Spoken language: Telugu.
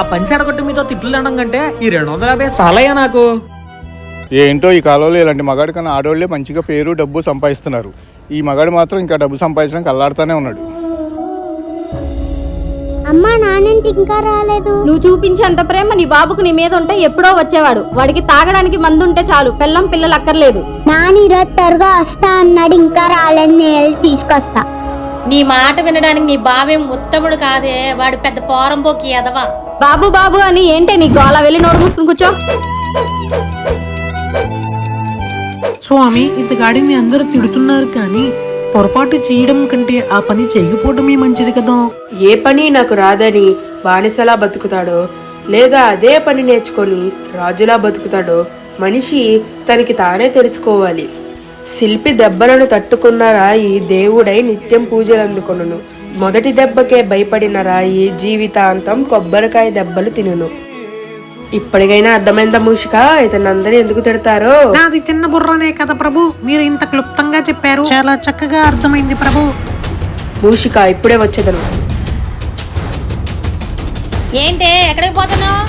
ఆ పంచాడగొట్టు మీతో తిట్లు తినడం కంటే ఈ 250 చాలయ్యా నాకు. ఏంటో ఈ కాలంలో ఇలాంటి మగాడి కన్నా ఆడవాళ్ళే మంచిగా పేరు డబ్బు సంపాదిస్తున్నారు. ఈ మగాడు మాత్రం ఇంకా డబ్బు సంపాదించడానికి అల్లాడుతూనే ఉన్నాడు. అమ్మా నాన్నేంటి ఇంకా రాలేదు? నువ్వు చూపించేంత ప్రేమ నీ బాబుకు నీ మీద ఉంటే ఎప్పుడో వచ్చేవాడు. వాడికి తాగడానికి మందు ఉంటే చాలు, పిల్లం పిల్లలు అక్కర్లేదు. నాన్న ఈరోజు త్వరగా వస్తా అన్నాడు, ఇంకా రాలేదు. నేను తీసుకొస్తా. నీ మాట వినడానికి నీ బావేం ఉత్తముడు కాదే, వాడు పెద్ద పోరంబోకి ఎదవా. బాబు బాబు అని ఏంటే నీ గోళ? వెళ్ళి నోరు మూసుకుని కూర్చో. స్వామి, ఇంతగాడిని అందరూ తిడుతున్నారు కానీ పొరపాటు చేయడం కంటే ఆ పని చేయకపోవడమే మంచిది కదా. ఏ పని నాకు రాదని బానిసలా బతుకుతాడో, లేదా అదే పని నేర్చుకొని రాజులా బతుకుతాడో మనిషి తనకి తానే తెలుసుకోవాలి. శిల్పి దెబ్బలను తట్టుకున్న రాయి దేవుడై నిత్యం పూజలు అందుకొనును. మొదటి దెబ్బకే భయపడిన రాయి జీవితాంతం కొబ్బరికాయ దెబ్బలు తినును. ఇప్పటికైనా అర్థమైందా మూషిక, ఇతను అందరూ ఎందుకు తిడతారో? నాది చిన్న బుర్రనే కదా ప్రభు, మీరు ఇంత క్లుప్తంగా చెప్పారు. చాలా చక్కగా అర్థమైంది ప్రభు. మూషిక ఇప్పుడే వచ్చేదను. ఏంటే ఎక్కడికి పోతున్నావు?